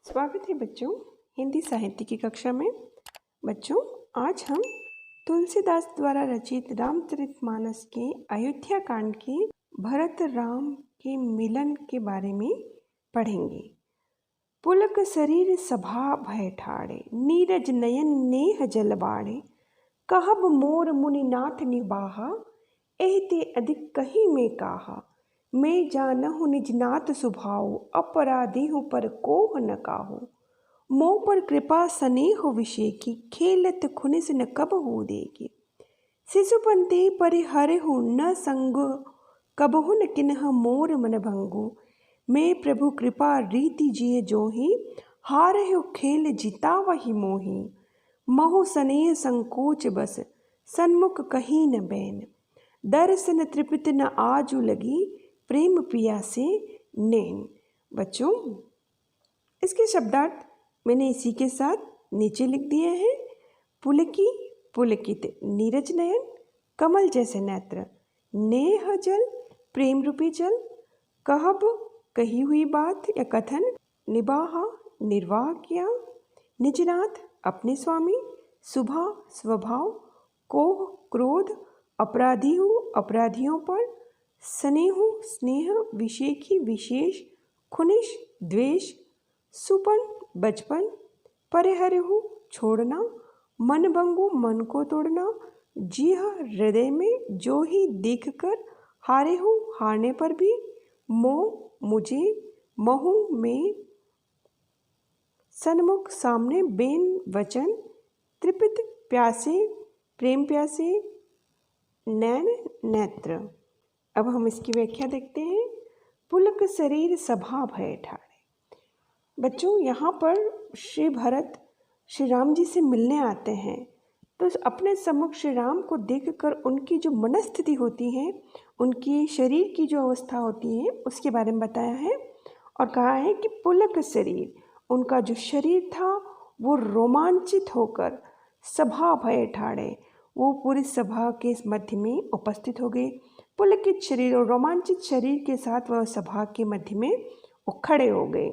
स्वागत है बच्चों हिंदी साहित्य की कक्षा में। बच्चों आज हम तुलसीदास द्वारा रचित रामचरितमानस के अयोध्या कांड के भरत राम के मिलन के बारे में पढ़ेंगे। पुलक शरीर सभा भय ठाड़े, नीरज नयन नेह जल बाड़े। कहब मोर मुनिनाथ निबाहा, एहिते अधिक कही में काहा। मैं जानहु निजनाथ सुभाव, अपराधी हूँ पर कोह न काहू। मोह पर कृपा स्नेह विषेकी, खेलत खुनिस न कबहु देगी। शिशुपंते परिहरहु न संग, कबहु न किन्ह मोर मन भंगु। मैं प्रभु कृपा रीति जिय जोही, हारहु खेल जितावहि मोही। महु स्नेह संकोच बस, सन्मुख कहीं न बैन। दर्शन तृपित न आजु लगी, प्रेम पियासे नैन। बच्चों इसके शब्दार्थ मैंने इसी के साथ नीचे लिख दिए हैं। पुलकी पुलकित नीरज नयन, कमल जैसे नेत्र। नेह जल प्रेम रूपी जल। कहब कही हुई बात या कथन। निबाहा निर्वाह किया। निजनाथ अपने स्वामी। सुभा स्वभाव। कोह क्रोध अपराधी हूँ अपराधियों पर। स्नेहु स्नेह विषेखी विशेष। खुनिश द्वेष। सुपन बचपन। परिहरहु छोड़ना। मन भंगु मन को तोड़ना। जिह हृदय में जो ही देखकर, हारेहु हारने पर भी। मोह मुझे महु में, सन्मुख सामने बेन वचन। तृपित प्यासे प्रेम प्यासे। नैन नेत्र। अब हम इसकी व्याख्या देखते हैं। पुलक शरीर सभा भय ठाड़े। बच्चों यहाँ पर श्री भरत श्री राम जी से मिलने आते हैं तो अपने सम्मुख श्री राम को देखकर उनकी जो मनस्थिति होती है, उनकी शरीर की जो अवस्था होती है उसके बारे में बताया है और कहा है कि पुलक शरीर, उनका जो शरीर था वो रोमांचित होकर सभा भय ठाड़े, वो पूरी सभा के मध्य में उपस्थित हो गए। पुलकित शरीर और रोमांचित शरीर के साथ वह सभा के मध्य में खड़े हो गए।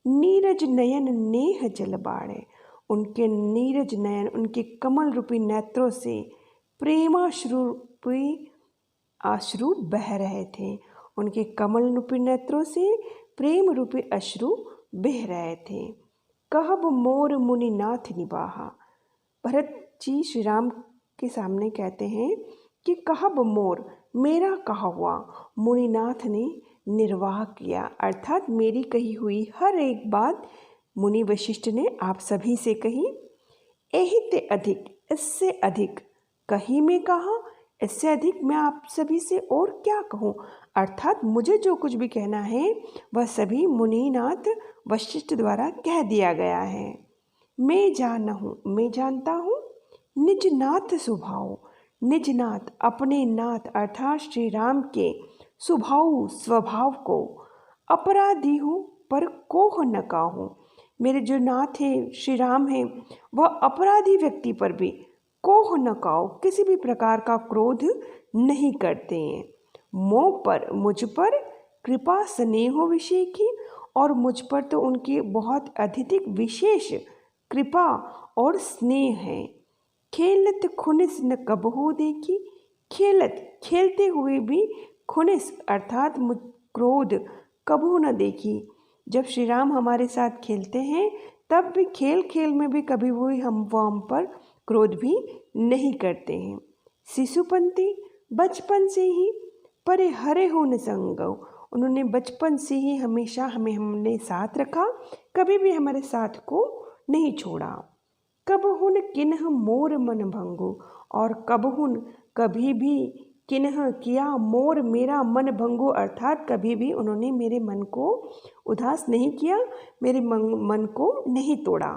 नीरज नयन नेह जल बाड़े, उनके नीरज नयन, उनके कमल रूपी नेत्रों से प्रेमाश्रु रूपी अश्रु बह रहे थे। उनके कमल रूपी नेत्रों से प्रेम रूपी अश्रु बह रहे थे। कहब मोर मुनिनाथ निबाहा, भरत जी श्री राम के सामने कहते हैं कि कहब मोर, मेरा कहा हुआ मुनिनाथ ने निर्वाह किया, अर्थात मेरी कही हुई हर एक बात मुनि वशिष्ठ ने आप सभी से कही। एहिते अधिक, इससे अधिक, कही में कहा, इससे अधिक मैं आप सभी से और क्या कहूँ, अर्थात मुझे जो कुछ भी कहना है वह सभी मुनिनाथ वशिष्ठ द्वारा कह दिया गया है। मैं जानहूँ, मैं जानता हूँ। निजनाथ स्वभाव, निजनाथ अपने नाथ अर्थात श्री राम के स्वभाव को। अपराधी हूँ पर कोह न काहूँ, मेरे जो नाथ है श्री राम है वह अपराधी व्यक्ति पर भी कोह न काहू, किसी भी प्रकार का क्रोध नहीं करते हैं। मोह पर मुझ पर कृपा स्नेह विषेखी, और मुझ पर तो उनकी बहुत अधिक विशेष कृपा और स्नेह है। खेलत खुनिस न कबहू देखी, खेलत खेलते हुए भी, खुनिस अर्थात क्रोध कबहू न देखी। जब श्री राम हमारे साथ खेलते हैं तब भी खेल खेल में भी कभी वो हम पर क्रोध भी नहीं करते हैं। शिशुपंती बचपन से ही, परिहरहु न संगौ, उन्होंने बचपन से ही हमेशा हमने साथ रखा, कभी भी हमारे साथ को नहीं छोड़ा। कबहुन किन्ह मोर मन भंगु, और कबहुन कभी भी, किन्ह किया, मोर मेरा मन भंगु अर्थात कभी भी उन्होंने मेरे मन को उदास नहीं किया, मेरे मन को नहीं तोड़ा।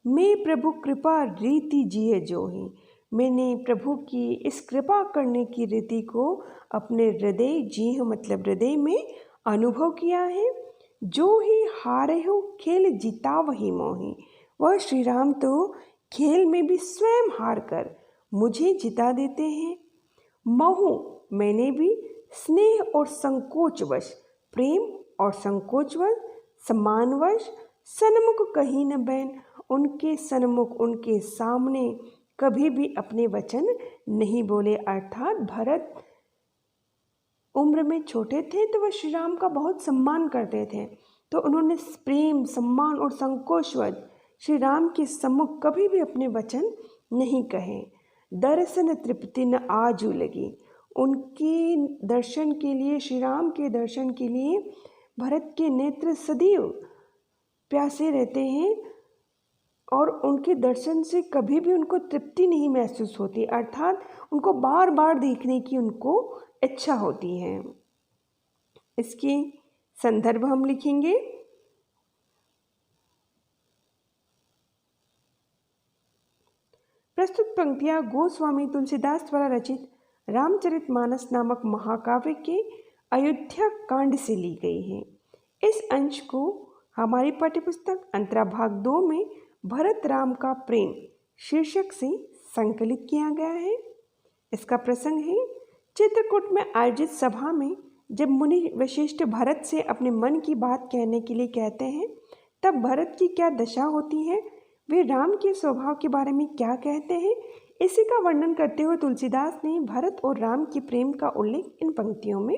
मैं प्रभु कृपा रीति जिए जोही, मैंने प्रभु की इस कृपा करने की रीति को अपने हृदय, जीह मतलब हृदय में अनुभव किया है। जो ही हारे हो खेल जीता वही मोही, वह श्री राम तो खेल में भी स्वयं हार कर मुझे जिता देते हैं। महु मैंने भी, स्नेह और संकोचवश, प्रेम और संकोचवश, सम्मानवश, सन्मुख कहीं न बैन, उनके सन्मुख उनके सामने कभी भी अपने वचन नहीं बोले। अर्थात भरत उम्र में छोटे थे तो वह श्री राम का बहुत सम्मान करते थे, तो उन्होंने प्रेम, सम्मान और संकोचवश श्री राम के सम्मुख कभी भी अपने वचन नहीं कहे। दर्शन तृप्ति न आजू लगी, उनके दर्शन के लिए, श्री राम के दर्शन के लिए भरत के नेत्र सदैव प्यासे रहते हैं और उनके दर्शन से कभी भी उनको तृप्ति नहीं महसूस होती। अर्थात उनको बार बार देखने की उनको इच्छा होती है। इसके संदर्भ हम लिखेंगे। प्रस्तुत पंक्तियां गोस्वामी तुलसीदास द्वारा रचित रामचरितमानस नामक महाकाव्य के अयोध्या कांड से ली गई है। इस अंश को हमारी पाठ्यपुस्तक अंतरा भाग 2 में भरत राम का प्रेम शीर्षक से संकलित किया गया है। इसका प्रसंग है, चित्रकूट में आयोजित सभा में जब मुनि वशिष्ठ भरत से अपने मन की बात कहने के लिए कहते हैं, तब भरत की क्या दशा होती है, वे राम के स्वभाव के बारे में क्या कहते हैं, इसी का वर्णन करते हुए तुलसीदास ने भरत और राम के प्रेम का उल्लेख इन पंक्तियों में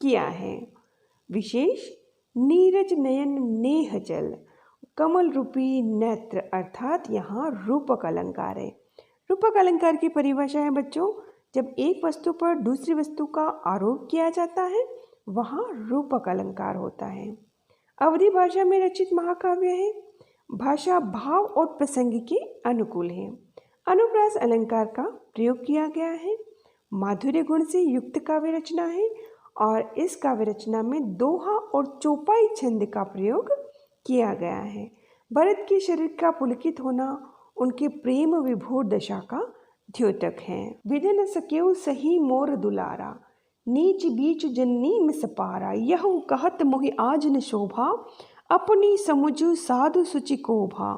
किया है। विशेष नीरज नयन नेह जल कमल रूपी नेत्र, अर्थात यहाँ रूपक अलंकार है। रूपक अलंकार की परिभाषा है बच्चों, जब एक वस्तु पर दूसरी वस्तु का आरोप किया जाता है वहाँ रूपक अलंकार होता है। अवधी भाषा में रचित महाकाव्य है। भाषा भाव और प्रसंग के अनुकूल है। अनुप्रास अलंकार का प्रयोग किया गया है। माधुर्य गुण से युक्त काव्य रचना है और इस काव्य रचना में दोहा और चौपाई छंद का प्रयोग किया गया है। भरत के शरीर का पुलकित होना उनके प्रेम विभोर दशा का द्योतक है। विधि न सक्यो सही मोर दुलारा, नीच बीच जननी में सपारा, यह कहत मोहि आज न शोभा, अपनी समुझु साधु सुचि कोभा,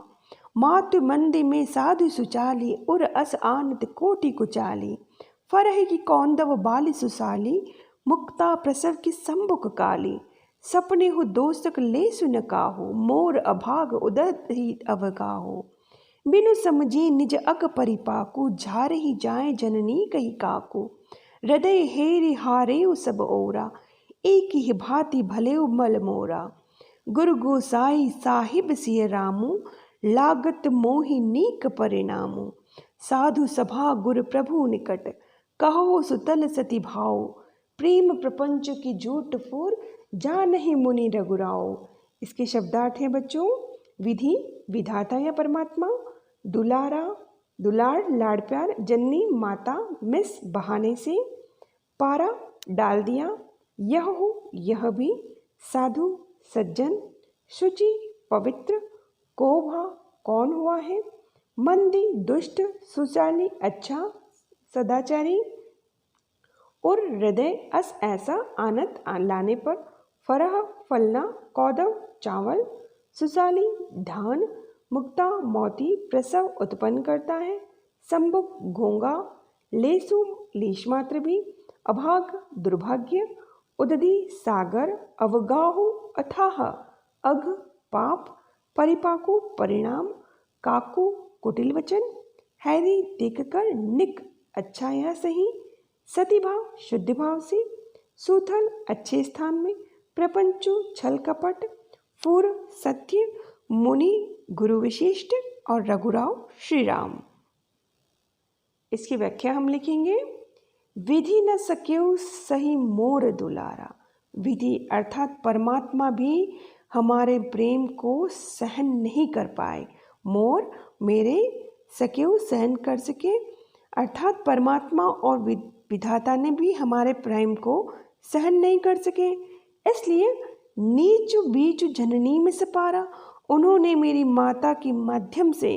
मातु मंदी में साधु सुचाली, उर अस आनत कोटि कुचाली, फरह की कौंदव बाली सुसाली, मुक्ता प्रसव की संबुक काली, सपने हो दोस्तक ले सुन काहू, मोर अभाग उदत ही अवगाहो, बिनु समझी निज अग परिपाकु, झार ही जाए जननी कही काकू, हृदय हेरि हारे सब ओरा, एक ही भांति भले मल मोरा, गुरु गोसाई साहिब सिय रामू, लागत मोहि नीक परिणामु, साधु सभा गुरु प्रभु निकट, कहो सुतल सती भाव, प्रेम प्रपंच की झूठ फूर, जा नहीं मुनि रघुराव। इसके शब्दार्थ हैं बच्चों, विधि विधाता या परमात्मा, दुलारा दुलार लाड़ प्यार, जननी माता मिस बहाने से, पारा डाल दिया, यह हो यह भी, साधु सज्जन, शुचि पवित्र, कोभा कौन हुआ है, मंदी दुष्ट, सुचाली अच्छा सदाचारी, और हृदय अस ऐसा आनत लाने पर, फरह फलना, कौदव चावल, सुसाली धान, मुक्ता मोती प्रसव उत्पन्न करता है, संभुक घोंगा, लेसु लेश मात्र भी, अभाग दुर्भाग्य, उदधि सागर, अवगाहु अथाह अघ पाप, परिपाकु परिणाम, काकु कुटिल वचन, हैरी देखकर निक अच्छा या सही, सती भाव शुद्ध भाव से, सूथल अच्छे स्थान में, प्रपंचु छल कपट, फूर सत्य, मुनि गुरु विशिष्ट और रघुराव श्री राम। इसकी व्याख्या हम लिखेंगे। विधि न सक्यो सही मोर दुलारा, विधि अर्थात परमात्मा भी हमारे प्रेम को सहन नहीं कर पाए, मोर मेरे सक्यो सहन कर सके, अर्थात परमात्मा और विधाता ने भी हमारे प्रेम को सहन नहीं कर सके, इसलिए नीच बीच जननी में सपारा, उन्होंने मेरी माता के माध्यम से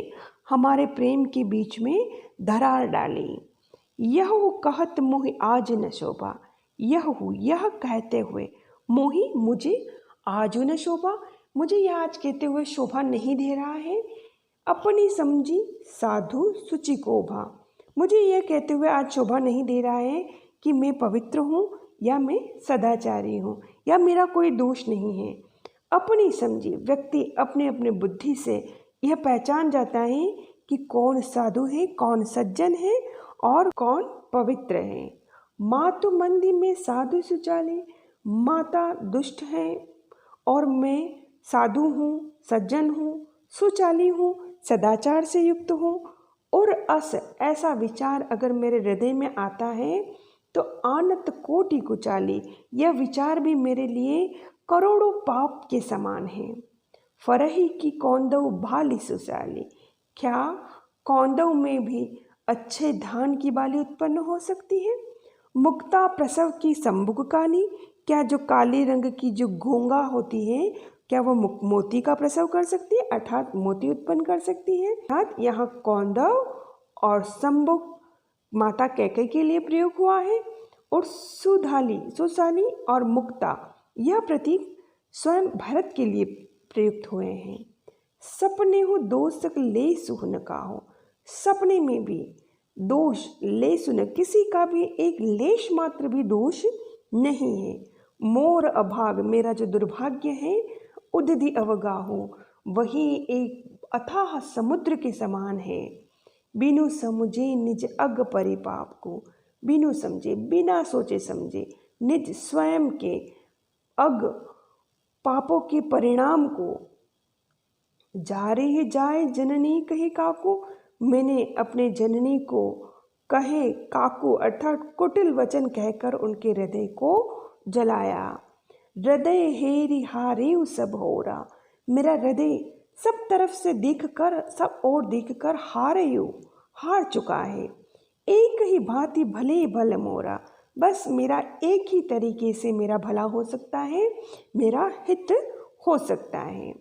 हमारे प्रेम के बीच में दरार डाली। यह कहत मोहि आज न शोभा, यह कहते हुए, मोहि मुझे आज न शोभा, मुझे यह आज कहते हुए शोभा नहीं दे रहा है, अपनी समझी साधु सुचि कोभा, मुझे यह कहते हुए आज शोभा नहीं दे रहा है कि मैं पवित्र हूँ या मैं सदाचारी हूँ या मेरा कोई दोष नहीं है, अपनी समझी व्यक्ति अपने अपने बुद्धि से यह पहचान जाता है कि कौन साधु है, कौन सज्जन है और कौन पवित्र है। मातु मंदी में साधु सुचाले, माता दुष्ट है और मैं साधु हूँ, सज्जन हूँ, सुचाली हूँ, सदाचार से युक्त हूँ। और ऐसा विचार अगर मेरे हृदय में आता है तो आनत कोटि कुचाली, यह विचार भी मेरे लिए करोड़ों पाप के समान है। फरही की कौंदव भाली सुचाली, क्या कौंदव में भी अच्छे धान की बाली उत्पन्न हो सकती है? मुक्ता प्रसव की संभुग काली, क्या जो काले रंग की जो घोंगा होती है क्या वो मोती का प्रसव कर सकती है, अर्थात मोती उत्पन्न कर सकती है। अर्थात यहाँ कौंदव और संभुग माता कैकेयी के लिए प्रयोग हुआ है और सुशाली और मुक्ता यह प्रतीक स्वयं भरत के लिए प्रयुक्त हुए हैं। सपने हो दोषक ले सुन का हो, सपने में भी दोष ले सुन, किसी का भी एक लेश मात्र भी दोष नहीं है। मोर अभाग, मेरा जो दुर्भाग्य है, उदधि अवगाहो, वही एक अथाह समुद्र के समान है। बिनु समझे निज अग परिपाप को, बिनु समझे बिना सोचे समझे निज स्वयं के अग पापों के परिणाम को जा रही जाए जननी कहे काकू, मैंने अपने जननी को कहे काकू अर्थात कुटिल वचन कहकर उनके हृदय को जलाया। हृदय हेरी हारेउ सब होरा, मेरा हृदय सब तरफ से देखकर, सब ओर देखकर हार चुका है। एक ही भांति भले भल मोरा, बस मेरा एक ही तरीके से मेरा भला हो सकता है, मेरा हित हो सकता है।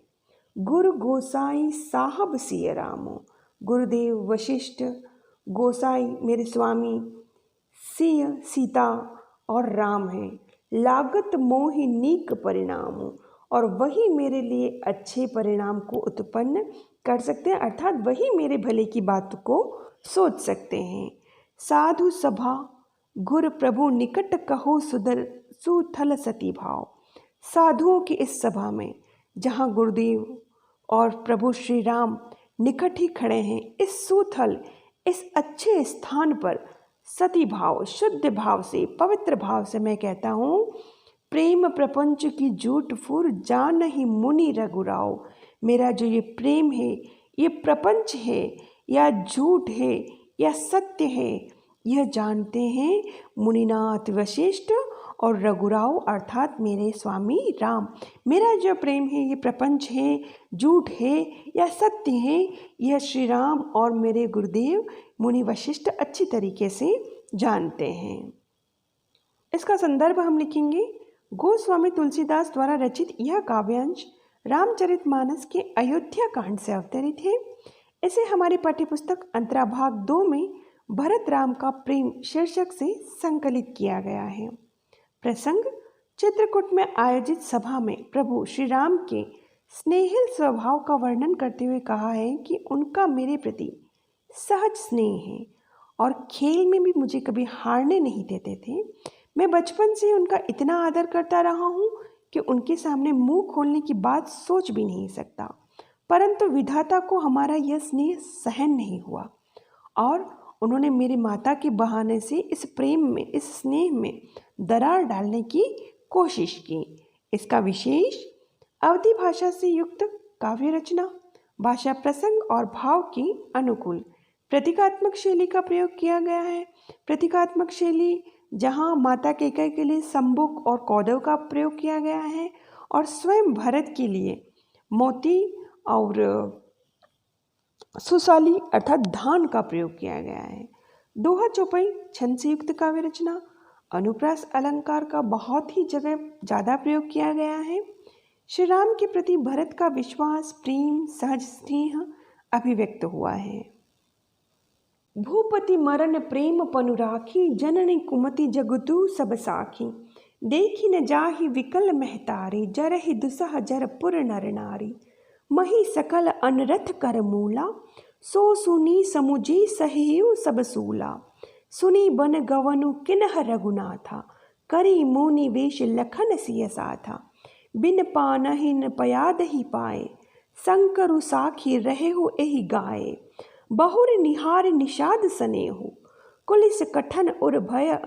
गुरु गोसाई साहब सिय रामो, गुरुदेव वशिष्ठ, गोसाई मेरे स्वामी, सिय सीता और राम है। लागत मोहि नीक परिणाम, और वही मेरे लिए अच्छे परिणाम को उत्पन्न कर सकते हैं, अर्थात वही मेरे भले की बात को सोच सकते हैं। साधु सभा गुरु प्रभु निकट कहो सुथल सती भाव, साधुओं की इस सभा में जहाँ गुरुदेव और प्रभु श्री राम निकट ही खड़े हैं, इस सुथल इस अच्छे स्थान पर सती भाव, शुद्ध भाव से, पवित्र भाव से मैं कहता हूँ, प्रेम प्रपंच की झूठ फुर जान ही मुनि रघुराव। मेरा जो ये प्रेम है, ये प्रपंच है या झूठ है या सत्य है, यह जानते हैं मुनिनाथ वशिष्ठ और रघुराव अर्थात मेरे स्वामी राम। मेरा जो प्रेम है ये प्रपंच है, झूठ है या सत्य है, यह श्री राम और मेरे गुरुदेव मुनि वशिष्ठ अच्छी तरीके से जानते हैं। इसका संदर्भ हम लिखेंगे, गोस्वामी तुलसीदास द्वारा रचित यह काव्यांश रामचरितमानस के अयोध्या कांड से अवतरित है। इसे हमारी पाठ्यपुस्तक अंतराभाग 2 में भरत राम का प्रेम शीर्षक से संकलित किया गया है। प्रसंग, चित्रकूट में आयोजित सभा में प्रभु श्री राम के स्नेहिल स्वभाव का वर्णन करते हुए कहा है कि उनका मेरे प्रति सहज स्नेह है और खेल में भी मुझे कभी हारने नहीं देते थे। मैं बचपन से उनका इतना आदर करता रहा हूँ कि उनके सामने मुंह खोलने की बात सोच भी नहीं सकता, परंतु विधाता को हमारा यह स्नेह सहन नहीं हुआ और उन्होंने मेरी माता के बहाने से इस प्रेम में, इस स्नेह में दरार डालने की कोशिश की। इसका विशेष अवधी भाषा से युक्त काव्य रचना, भाषा प्रसंग और भाव की अनुकूल प्रतीकात्मक शैली का प्रयोग किया गया है। प्रतीकात्मक शैली जहाँ माता कैकेयी के लिए संभुग और कौदव का प्रयोग किया गया है और स्वयं भरत के लिए मोती और सुशाली अर्थात धान का प्रयोग किया गया है। दोहा चौपाई छंद से युक्त काव्य रचना, अनुप्रास अलंकार का बहुत ही जगह ज़्यादा प्रयोग किया गया है। श्री राम के प्रति भरत का विश्वास, प्रेम, सहज स्नेह अभिव्यक्त हुआ है। भूपति मरण प्रेम पनु राखी, जननी कुमति जगतु सब साखी। देखी न जाहि विकल महतारी, जरहि दुसह जरपुर नर नारी। मही सकल अनरथ कर मूला, सो सुनी समुझी सहियु सब सूला। सुनी बन गवनु किन्ह रघुनाथा, करी मुनि वेश लखन सिय साथा। बिन पानहिन पयाद ही पाए, शंकरु साखी रहे हो एहि गाए। बहुर निहार निषाद सनेहु, कुलिस कठन उर भय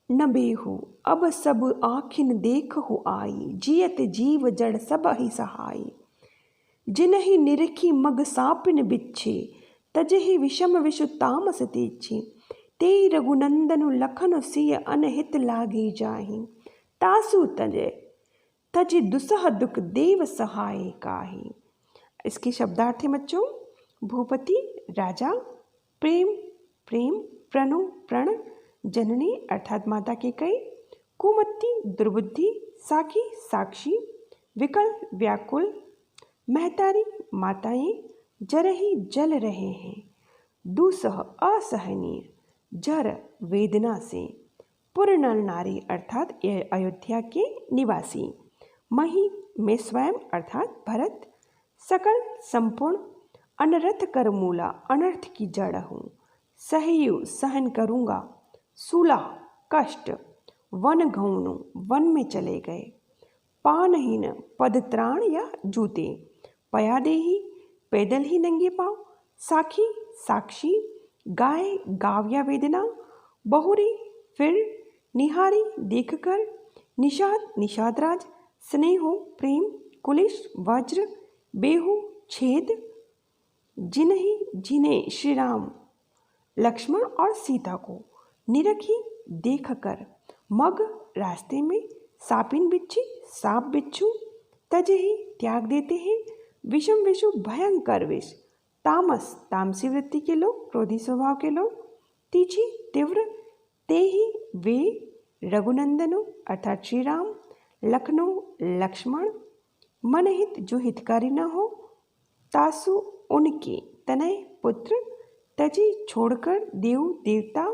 न बेहु। अब सब आखिन देखहु आई, जियत जीव जड़ सब ही सहाई। जिनहि निरखी मग सापिन बिच्छे, तजहि विषम विषु तामस तीछे। तेई रघुनंदनु लखन सिय अनहित लागे जाहि, तासु तज दुसह दुख देव सहाय काहि। इसके शब्दार्थ हैं बच्चों, भूपति राजा, प्रेम प्रेम, प्रणु प्रण, जननी अर्थात माता कैकेयी, कुमति दुर्बुद्धि, साखी साक्षी, विकल व्याकुल, महतारी माताएं, जरहि जल रहे हैं, दुसह असहनीय, जर वेदना से, पुर नर नारी अर्थात अयोध्या के निवासी, मही में स्वयं अर्थात भरत, सकल संपूर्ण, अनर्थ कर मूला अनर्थ की जड़ हूँ, सहयु सहन करूँगा, सूला कष्ट, वन घौनु वन में चले गए, पानहीन पदत्राण या जूते, पयादेही पैदल ही नंगे पाँव, साखी साक्षी, गाय गाव्या वेदना, बहुरी फिर, निहारी देखकर, निषाद निषादराज, स्नेहो प्रेम, कुलिश वज्र, बेहू छेद, जिन्हें श्री राम लक्ष्मण और सीता को, निरखी देखकर, मग रास्ते में, सापिन बिच्छी सांप बिच्छू, तजहि त्याग देते हैं, विषम विषु भयंकर विष, तामस तामसी वृत्ति के लोग, क्रोधी स्वभाव के लोग, तीछी तीव्र, ते ही वे, रघुनंदनो अर्थात श्री राम, लखनो लक्ष्मण, मनहित जो हितकारी न हो, तासु उनके तनय पुत्र, तजी छोड़कर देव देवता,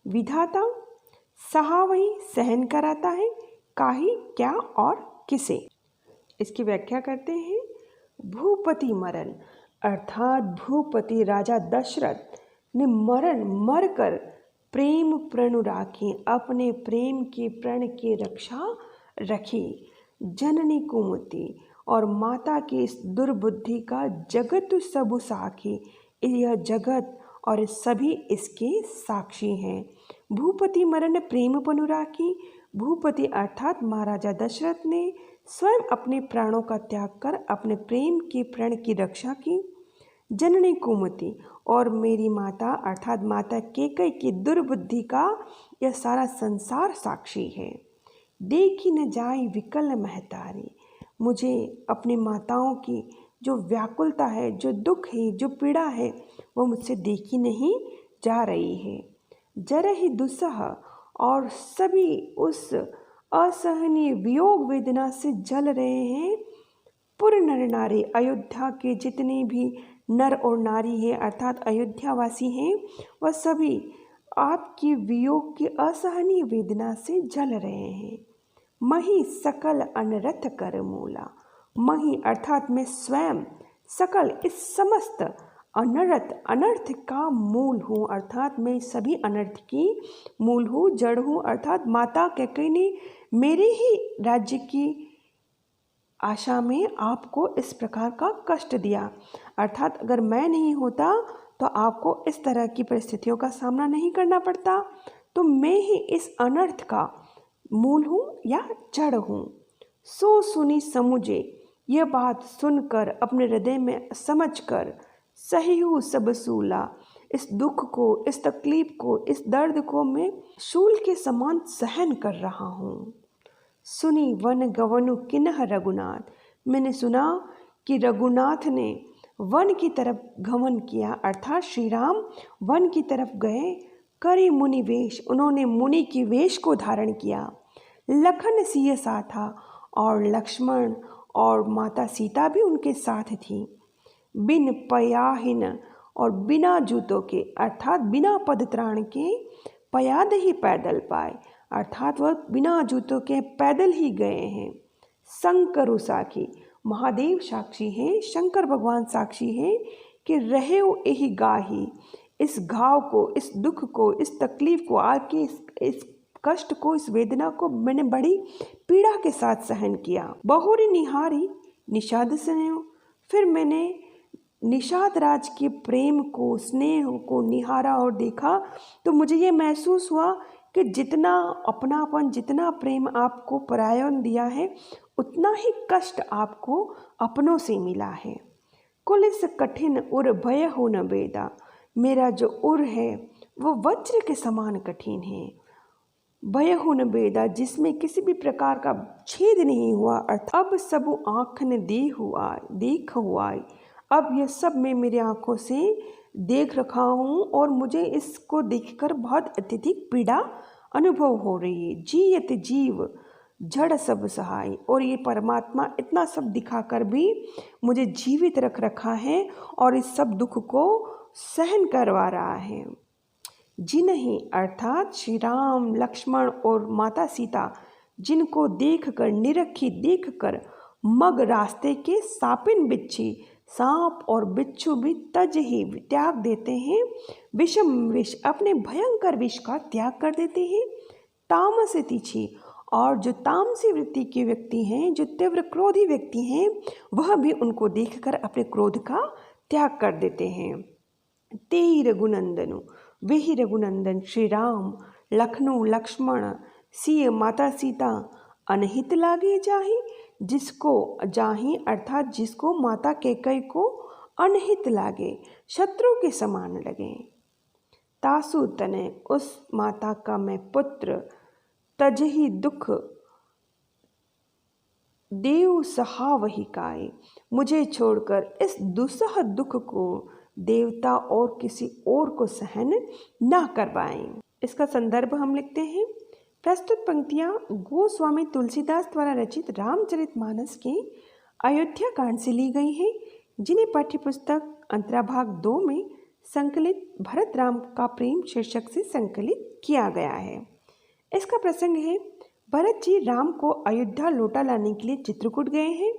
विधाता, सहावही सहन कराता है, काहि क्या और किसे। इसकी व्याख्या करते हैं, भूपति मरण अर्थात भूपति राजा दशरथ ने मर कर प्रेम प्रण राखी, अपने प्रेम के प्रण की रक्षा रखी। जननी कुमति और माता की इस दुर्बुद्धि का जगत सब साखी, यह जगत और सभी इसके साक्षी हैं। भूपति मरण प्रेम पनु राखी, भूपति अर्थात महाराजा दशरथ ने स्वयं अपने प्राणों का त्याग कर अपने प्रेम के प्रण की रक्षा की। जननी कुमति और मेरी माता अर्थात माता कैकेयी की दुर्बुद्धि का यह सारा संसार साक्षी है। देखी न जाए विकल महतारी, मुझे अपनी माताओं की जो व्याकुलता है, जो दुख है, जो पीड़ा है, वो मुझसे देखी नहीं जा रही है। जरहि दुसह और सभी उस असहनीय वियोग वेदना से जल रहे हैं। पुर नर नारी, अयोध्या के जितने भी नर और नारी हैं अर्थात अयोध्यावासी हैं, वह सभी आपकी वियोग की असहनीय वेदना से जल रहे हैं। मही सकल अनरथ कर मूला, मही अर्थात मैं स्वयं सकल इस समस्त अनर्थ का मूल हूँ, अर्थात मैं सभी अनर्थ की मूल हूँ, जड़ हूँ। अर्थात माता कैकेयी ने मेरे ही राज्य की आशा में आपको इस प्रकार का कष्ट दिया, अर्थात अगर मैं नहीं होता तो आपको इस तरह की परिस्थितियों का सामना नहीं करना पड़ता। तो मैं ही इस अनर्थ का मूल हूँ या जड़ हूँ। सो सुनी समुझे, यह बात सुनकर अपने हृदय में समझकर, सही हूँ सब सूला, इस दुख को, इस तकलीफ को, इस दर्द को मैं शूल के समान सहन कर रहा हूँ। सुनी वन गवनु किन्ह रघुनाथ, मैंने सुना कि रघुनाथ ने वन की तरफ गमन किया, अर्थात श्री राम वन की तरफ गए। करे मुनि वेश, उन्होंने मुनि की वेश को धारण किया। लखन सिय साथा, और लक्ष्मण और माता सीता भी उनके साथ थी। बिन पयाहिन, और बिना जूतों के अर्थात बिना पदत्राण के, पयाद ही पैदल पाए, अर्थात वह बिना जूतों के पैदल ही गए हैं। शंकरु साखी, महादेव साक्षी हैं, शंकर भगवान साक्षी हैं कि रहे यही गाही, इस घाव को, इस दुख को, इस तकलीफ को, आके इस कष्ट को, इस वेदना को मैंने बड़ी पीड़ा के साथ सहन किया। बहुरी निहारी निषाद स्नेह, फिर मैंने निषाद राज के प्रेम को, स्नेह को निहारा और देखा तो मुझे ये महसूस हुआ कि जितना अपनापन, जितना प्रेम आपको परायों दिया है, उतना ही कष्ट आपको अपनों से मिला है। कुल इस कठिन उर भय हो न बेदा, मेरा जो उर है वो वज्र के समान कठिन है। भय हो न बेदा, जिसमें किसी भी प्रकार का छेद नहीं हुआ, अर्थात अब सब आँख ने देख हुआ, अब यह सब मैं मेरी आँखों से देख रखा हूँ और मुझे इसको देखकर बहुत अत्यधिक पीड़ा अनुभव हो रही है। जीयत जीव जड़ सब सहाय, और ये परमात्मा इतना सब दिखाकर भी मुझे जीवित रख रखा है और इस सब दुख को सहन करवा रहा है। जिन्हें अर्थात श्री राम, लक्ष्मण और माता सीता, जिनको देखकर, निरखी देखकर मग रास्ते के सापिन बिच्छी, सांप और बिच्छू भी तज ही त्याग देते हैं। विषम विष, अपने भयंकर विष का त्याग कर देते हैं। तामस तिछी, और जो तामसी वृत्ति के व्यक्ति हैं, जो तीव्र क्रोधी व्यक्ति हैं, वह भी उनको देखकर अपने क्रोध का त्याग कर देते हैं। तेई रघुनंदनु, वे ही रघुनंदन श्री राम, लखनऊ, लक्ष्मण, सिय माता सीता, अनहित लागे जाहि, जिसको जाहि अर्थात जिसको माता कैकेयी को अनहित लागे, शत्रु के समान लगे। तासु तनय, उस माता का मैं पुत्र, तजहि दुख देव सहा वही काय, मुझे छोड़कर इस दुस्सह दुख को देवता और किसी और को सहन ना कर पाएं। इसका संदर्भ हम लिखते हैं। प्रस्तुत पंक्तियाँ गोस्वामी तुलसीदास द्वारा रचित रामचरितमानस के अयोध्या कांड से ली गई हैं, जिन्हें पाठ्यपुस्तक अंतराभाग 2 में संकलित भरत राम का प्रेम शीर्षक से संकलित किया गया है। इसका प्रसंग है, भरत जी राम को अयोध्या लौटा लाने के लिए चित्रकूट गए हैं।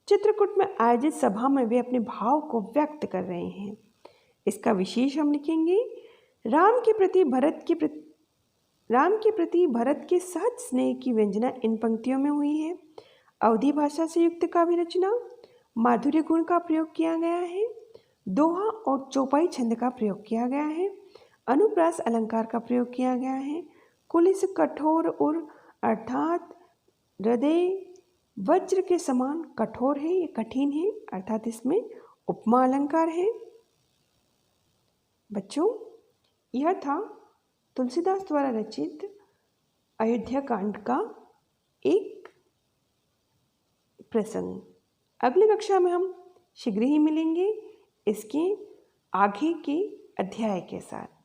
चित्रकूट में आयोजित सभा में वे अपने भाव को व्यक्त कर रहे हैं। इसका विशेष हम लिखेंगे, राम के प्रति भरत के सहज स्नेह की व्यंजना इन पंक्तियों में हुई है। अवधी भाषा से युक्त काव्य रचना, माधुर्य गुण का प्रयोग किया गया है। दोहा और चौपाई छंद का प्रयोग किया गया है। अनुप्रास अलंकार का प्रयोग किया गया है। कुल इस कठोर उर अर्थात हृदय वज्र के समान कठोर है, ये कठिन है, अर्थात इसमें उपमा अलंकार है। बच्चों, यह था तुलसीदास द्वारा रचित अयोध्या कांड का एक प्रसंग। अगली कक्षा में हम शीघ्र ही मिलेंगे इसके आगे के अध्याय के साथ।